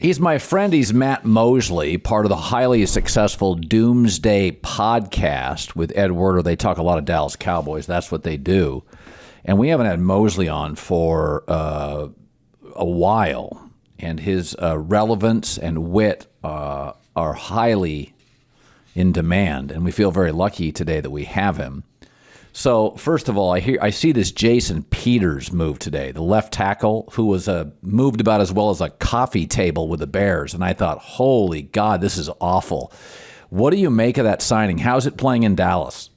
He's my friend. He's Matt Mosley, part of the highly successful Doomsday Podcast with Ed Werder. They talk a lot of Dallas Cowboys. That's what they do. And we haven't had Mosley on for a while. And his relevance and wit are highly in demand. And we feel very lucky today that we have him. So, first of all, I see this Jason Peters move today, the left tackle who was moved about as well as a coffee table with the Bears. And I thought, holy God, this is awful. What do you make of that signing? How's it playing in Dallas?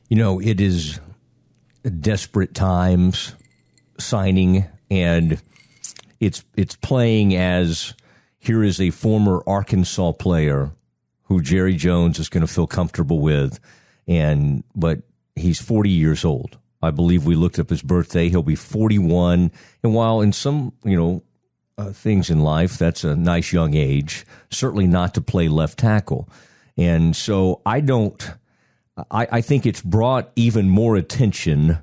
You know, it is desperate times signing, and it's playing as here is a former Arkansas player who Jerry Jones is going to feel comfortable with. But he's 40 years old. I believe we looked up his birthday. He'll be 41. And while in some, things in life, that's a nice young age, certainly not to play left tackle. And so I think it's brought even more attention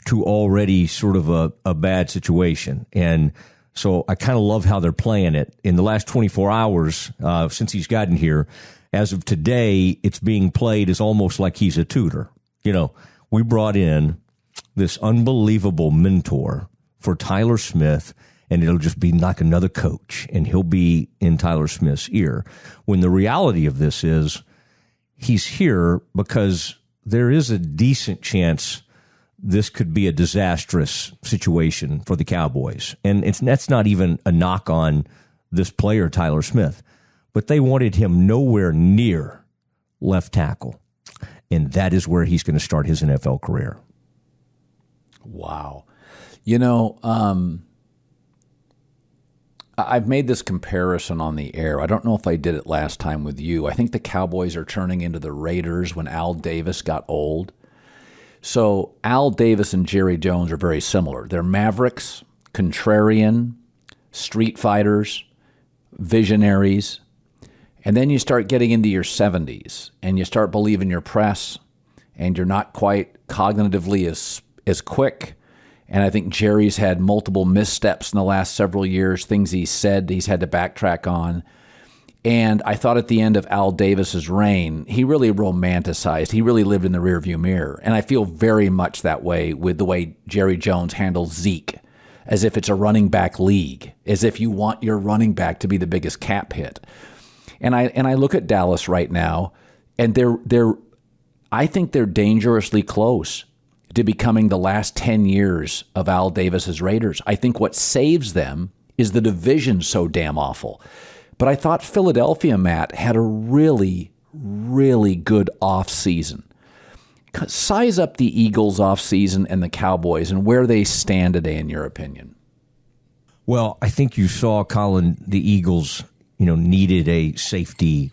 to already sort of a bad situation. And so I kind of love how they're playing it. In the last 24 hours, since he's gotten here, as of today, it's being played as almost like he's a tutor. We brought in this unbelievable mentor for Tyler Smith, and it'll just be like another coach, and he'll be in Tyler Smith's ear. When the reality of this is he's here because there is a decent chance this could be a disastrous situation for the Cowboys. And that's not even a knock on this player, Tyler Smith. But they wanted him nowhere near left tackle. And that is where he's going to start his NFL career. Wow. I've made this comparison on the air. I don't know if I did it last time with you. I think the Cowboys are turning into the Raiders when Al Davis got old. So Al Davis and Jerry Jones are very similar. They're mavericks, contrarian, street fighters, visionaries. And then you start getting into your 70s and you start believing your press and you're not quite cognitively as quick. And I think Jerry's had multiple missteps in the last several years, things he said he's had to backtrack on. And I thought at the end of Al Davis's reign, he really romanticized. He really lived in the rearview mirror. And I feel very much that way with the way Jerry Jones handles Zeke, as if it's a running back league, as if you want your running back to be the biggest cap hit. And I look at Dallas right now, and I think they're dangerously close to becoming the last 10 years of Al Davis's Raiders. I think what saves them is the division so damn awful. But I thought Philadelphia, Matt, had a really, really good offseason. Size up the Eagles offseason and the Cowboys and where they stand today, in your opinion. Well, I think you saw, Colin, the Eagles needed a safety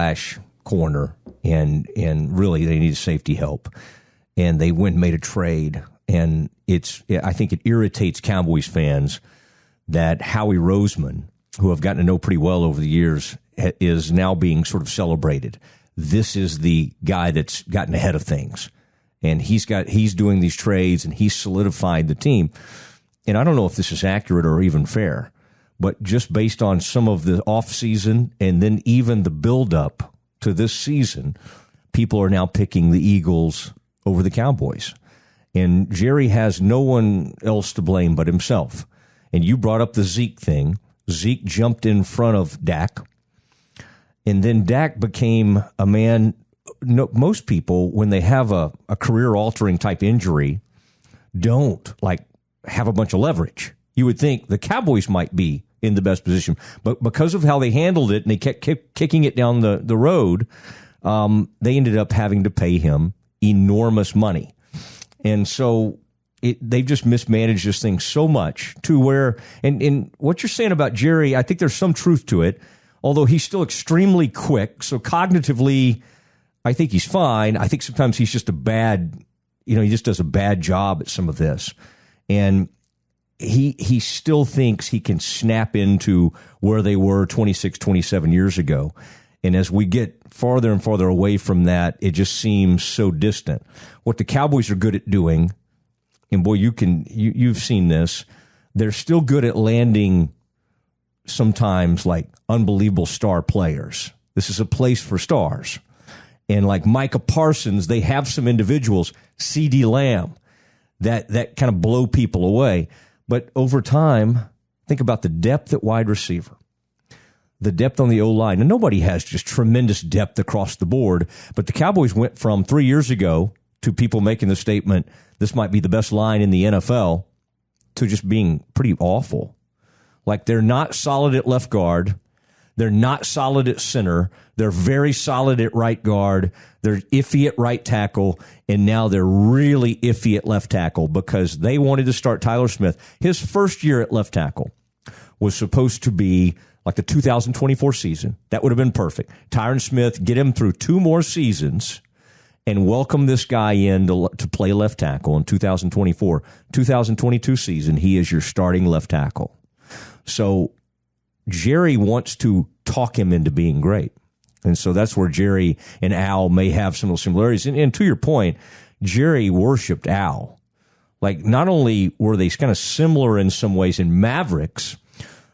/ corner, and really they needed safety help. And they went and made a trade. And I think it irritates Cowboys fans that Howie Roseman, who I've gotten to know pretty well over the years, is now being sort of celebrated. This is the guy that's gotten ahead of things. And he's doing these trades and he's solidified the team. And I don't know if this is accurate or even fair, but just based on some of the offseason and then even the buildup to this season, people are now picking the Eagles over the Cowboys. And Jerry has no one else to blame but himself. And you brought up the Zeke thing. Zeke jumped in front of Dak. And then Dak became a man. Most people, when they have a career-altering type injury, don't have a bunch of leverage. You would think the Cowboys might be in the best position. But because of how they handled it and they kept kicking it down the road, they ended up having to pay him enormous money. And so they've just mismanaged this thing so much to where, and what you're saying about Jerry, I think there's some truth to it, although he's still extremely quick. So cognitively, I think he's fine. I think sometimes he's just he just does a bad job at some of this. And he still thinks he can snap into where they were 26, 27 years ago. And as we get farther and farther away from that, it just seems so distant. What the Cowboys are good at doing, and boy, you've seen this, they're still good at landing sometimes like unbelievable star players. This is a place for stars. And like Micah Parsons, they have some individuals, CeeDee Lamb, that kind of blow people away. But over time, think about the depth at wide receiver, the depth on the O-line. And nobody has just tremendous depth across the board. But the Cowboys went from 3 years ago to people making the statement, this might be the best line in the NFL, to just being pretty awful. Like, they're not solid at left guard. They're not solid at center. They're very solid at right guard. They're iffy at right tackle. And now they're really iffy at left tackle because they wanted to start Tyler Smith. His first year at left tackle was supposed to be like the 2024 season. That would have been perfect. Tyron Smith, get him through 2 more seasons and welcome this guy in to play left tackle in 2024. 2022 season, he is your starting left tackle. So Jerry wants to talk him into being great. And so that's where Jerry and Al may have some similarities. And to your point, Jerry worshipped Al. Like, not only were they kind of similar in some ways in Mavericks,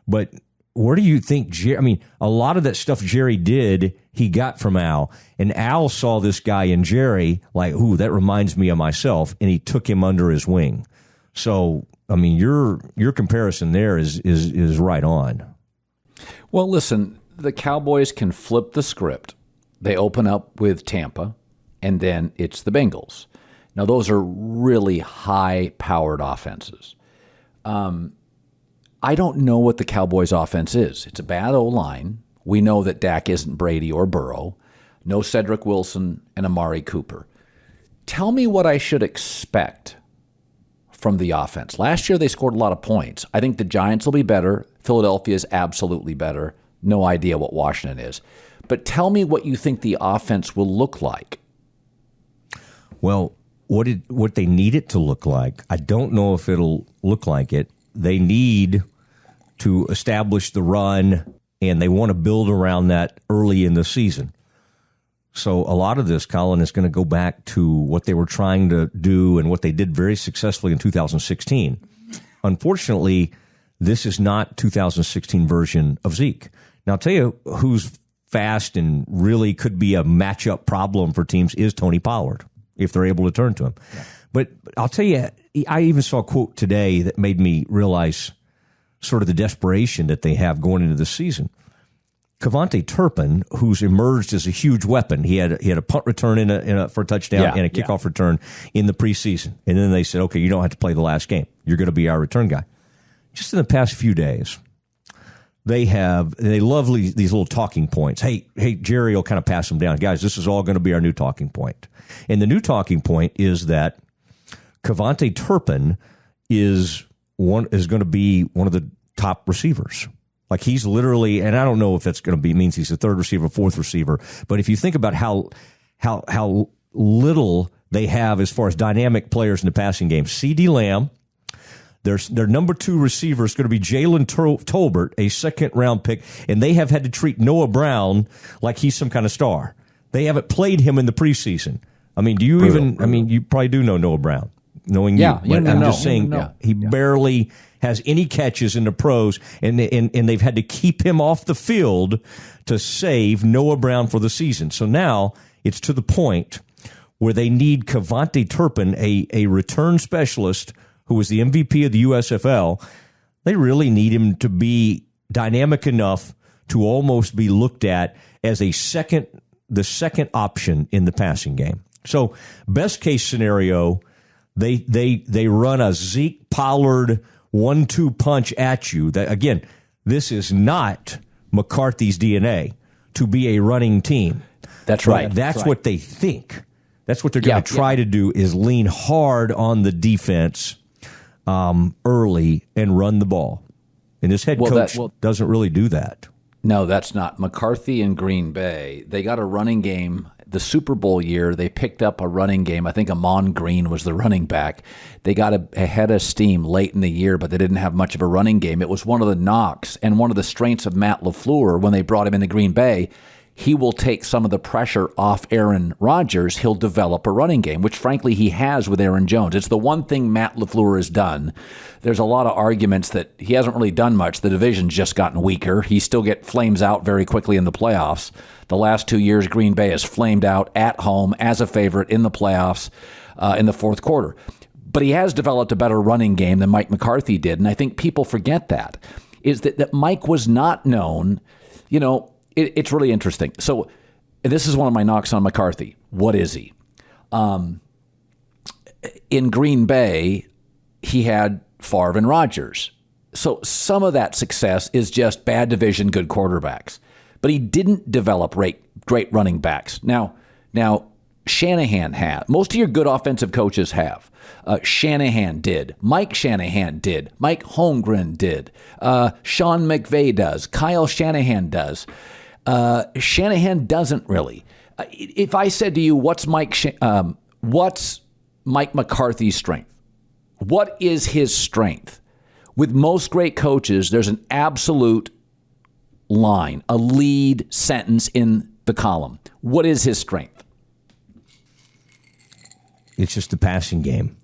but where do you think Jerry, I mean, a lot of that stuff Jerry did, he got from Al. And Al saw this guy in Jerry, like, ooh, that reminds me of myself, and he took him under his wing. So, I mean, your comparison there is right on. Well, listen, the Cowboys can flip the script. They open up with Tampa, and then it's the Bengals. Now, those are really high-powered offenses. I don't know what the Cowboys' offense is. It's a bad O-line. We know that Dak isn't Brady or Burrow. No Cedric Wilson and Amari Cooper. Tell me what I should expect from the offense. Last year, they scored a lot of points. I think the Giants will be better. Philadelphia is absolutely better. No idea what Washington is. But tell me what you think the offense will look like. Well, what they need it to look like, I don't know if it'll look like it. They need to establish the run, and they want to build around that early in the season. So a lot of this, Colin, is going to go back to what they were trying to do and what they did very successfully in 2016. Unfortunately, this is not 2016 version of Zeke. Now, I'll tell you who's fast and really could be a matchup problem for teams is Tony Pollard, if they're able to turn to him. Yeah. But I'll tell you, I even saw a quote today that made me realize sort of the desperation that they have going into the season. Kevontae Turpin, who's emerged as a huge weapon, he had a punt return for a touchdown and a kickoff return in the preseason. And then they said, okay, you don't have to play the last game. You're going to be our return guy. Just in the past few days, they love these little talking points. Hey, Jerry will kind of pass them down. Guys, this is all going to be our new talking point. And the new talking point is that Kevontae Turpin is going to be one of the top receivers. Like, he's literally, and I don't know if that's going to be means he's the third receiver, fourth receiver, but if you think about how little they have as far as dynamic players in the passing game, CeeDee Lamb, their number 2 receiver is going to be Jalen Tolbert, a second-round pick, and they have had to treat Noah Brown like he's some kind of star. They haven't played him in the preseason. I mean, do you brutal. I mean, you probably do know Noah Brown, knowing you. But I'm just saying, he barely has any catches in the pros, and they've had to keep him off the field to save Noah Brown for the season. So now it's to the point where they need Kevontae Turpin, a return specialist who was the MVP of the USFL. They really need him to be dynamic enough to almost be looked at as the second option in the passing game. So best case scenario, they run a Zeke Pollard 1-2 punch at you. That, again, this is not McCarthy's DNA to be a running team. That's right. That's what they think. That's what they're going to try to do, is lean hard on the defense early and run the ball. And this head coach doesn't really do that. No, that's not. McCarthy in Green Bay, they got a running game. The Super Bowl year, they picked up a running game. I think Amon Green was the running back. They got a head of steam late in the year, but they didn't have much of a running game. It was one of the knocks and one of the strengths of Matt LaFleur when they brought him into Green Bay. he will take some of the pressure off Aaron Rodgers. He'll develop a running game, which frankly he has with Aaron Jones. It's the one thing Matt LaFleur has done. There's a lot of arguments that he hasn't really done much. The division's just gotten weaker. He still flames out very quickly in the playoffs. The last 2 years, Green Bay has flamed out at home as a favorite in the playoffs in the fourth quarter. But he has developed a better running game than Mike McCarthy did, and I think people forget that, is that Mike was not known, it's really interesting. So this is one of my knocks on McCarthy. What is he? In Green Bay, he had Favre and Rodgers. So some of that success is just bad division, good quarterbacks. But he didn't develop great running backs. Now Shanahan had. Most of your good offensive coaches have. Shanahan did. Mike Shanahan did. Mike Holmgren did. Sean McVay does. Kyle Shanahan does. Shanahan doesn't really. If I said to you, what's Mike McCarthy's strength? What is his strength? With most great coaches, there's an absolute line, a lead sentence in the column. What is his strength? It's just the passing game.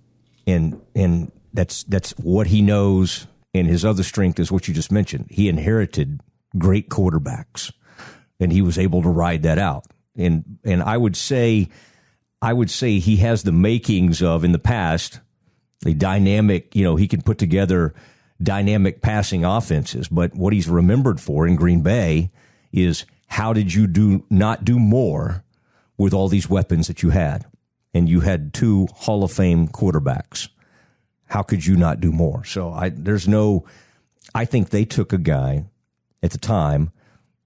And that's what he knows. And his other strength is what you just mentioned. He inherited great quarterbacks, and he was able to ride that out. And I would say he has the makings of, in the past, a dynamic, he can put together dynamic passing offenses. But what he's remembered for in Green Bay is, how did you not do more with all these weapons that you had? And you had 2 Hall of Fame quarterbacks. How could you not do more? So I think they took a guy at the time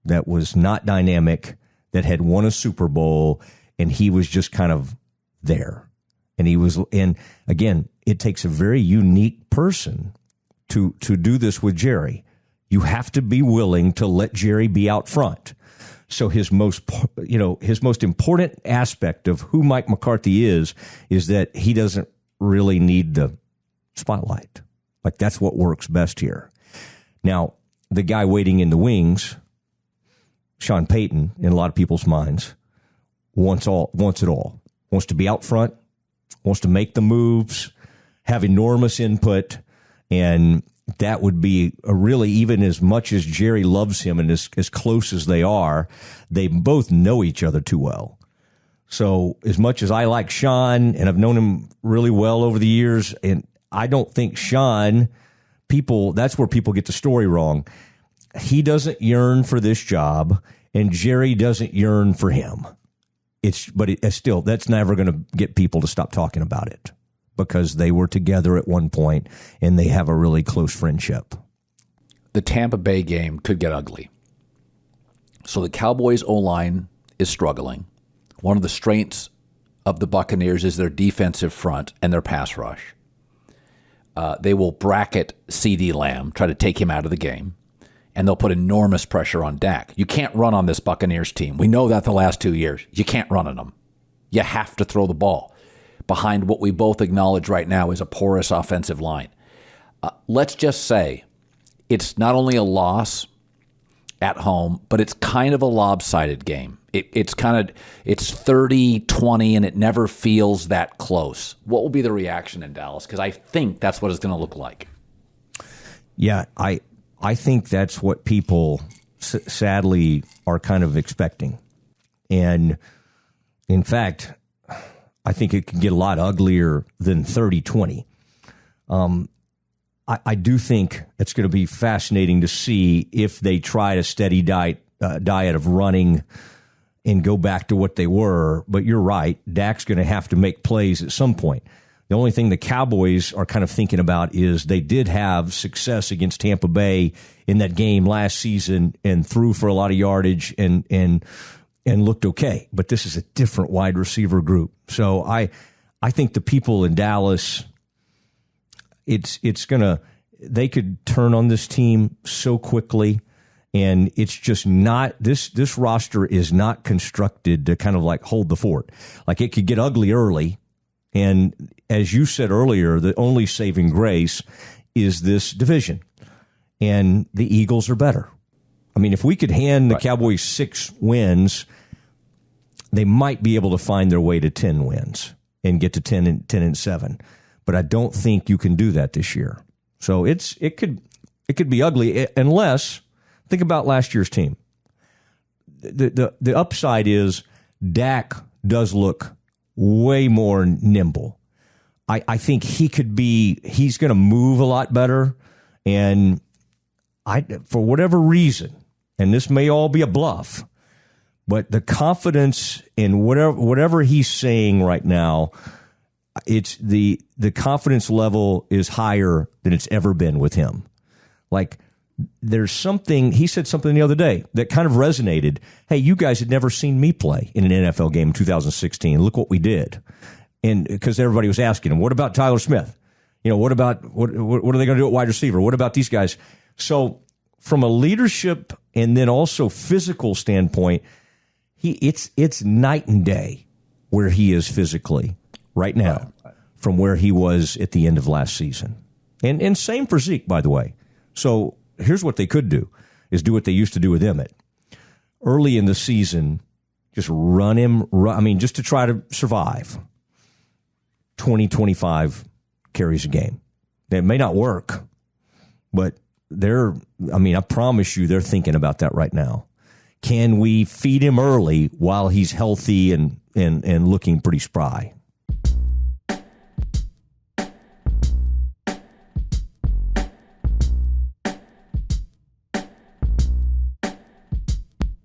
that was not dynamic, that had won a Super Bowl, and he was just kind of there. And again, it takes a very unique person to do this with Jerry. You have to be willing to let Jerry be out front. So his most important aspect of who Mike McCarthy is that he doesn't really need the spotlight. Like, that's what works best here. Now, the guy waiting in the wings, Sean Payton, in a lot of people's minds, wants it all. Wants to be out front, wants to make the moves, have enormous input, and that would be really, even as much as Jerry loves him and as close as they are, they both know each other too well. So as much as I like Sean, and I've known him really well over the years, and I don't think Sean, that's where people get the story wrong. He doesn't yearn for this job, and Jerry doesn't yearn for him. Still, that's never going to get people to stop talking about it, because they were together at one point and they have a really close friendship. The Tampa Bay game could get ugly. So the Cowboys O-line is struggling. One of the strengths of the Buccaneers is their defensive front and their pass rush. They will bracket CeeDee Lamb, try to take him out of the game, and they'll put enormous pressure on Dak. You can't run on this Buccaneers team. We know that the last 2 years. You can't run on them. You have to throw the ball behind what we both acknowledge right now is a porous offensive line. Let's just say it's not only a loss at home, but it's kind of a lopsided game. It's 30-20, and it never feels that close. What will be the reaction in Dallas? Because I think that's what it's going to look like. Yeah, I think that's what people sadly are kind of expecting. And in fact, I think it can get a lot uglier than 30-20. I do think it's going to be fascinating to see if they try a steady diet of running and go back to what they were. But you're right, Dak's going to have to make plays at some point. The only thing the Cowboys are kind of thinking about is they did have success against Tampa Bay in that game last season and threw for a lot of yardage and looked okay. But this is a different wide receiver group. So I think the people in Dallas, they could turn on this team so quickly. And it's just not, this roster is not constructed to kind of like hold the fort. Like, it could get ugly early. And as you said earlier, the only saving grace is this division. And the Eagles are better. I mean, if we could hand the Cowboys 6 wins, they might be able to find their way to 10 wins and get to 10-7. But I don't think you can do that this year. So it could be ugly unless, think about last year's team. The upside is Dak does look way more nimble. I think he's going to move a lot better. And for whatever reason, and this may all be a bluff, but the confidence in whatever he's saying right now, it's the confidence level is higher than it's ever been with him. Like, there's something, he said something the other day that kind of resonated. Hey, you guys had never seen me play in an NFL game in 2016. Look what we did. And because everybody was asking him, what about Tyler Smith? What are they going to do at wide receiver? What about these guys? So from a leadership and then also physical standpoint, it's night and day where he is physically right now from where he was at the end of last season. And same for Zeke, by the way. So here's what they could do, is do what they used to do with Emmett. Early in the season, just run him, just to try to survive. 20-25 carries a game. It may not work, but I promise you they're thinking about that right now. Can we feed him early while he's healthy and looking pretty spry?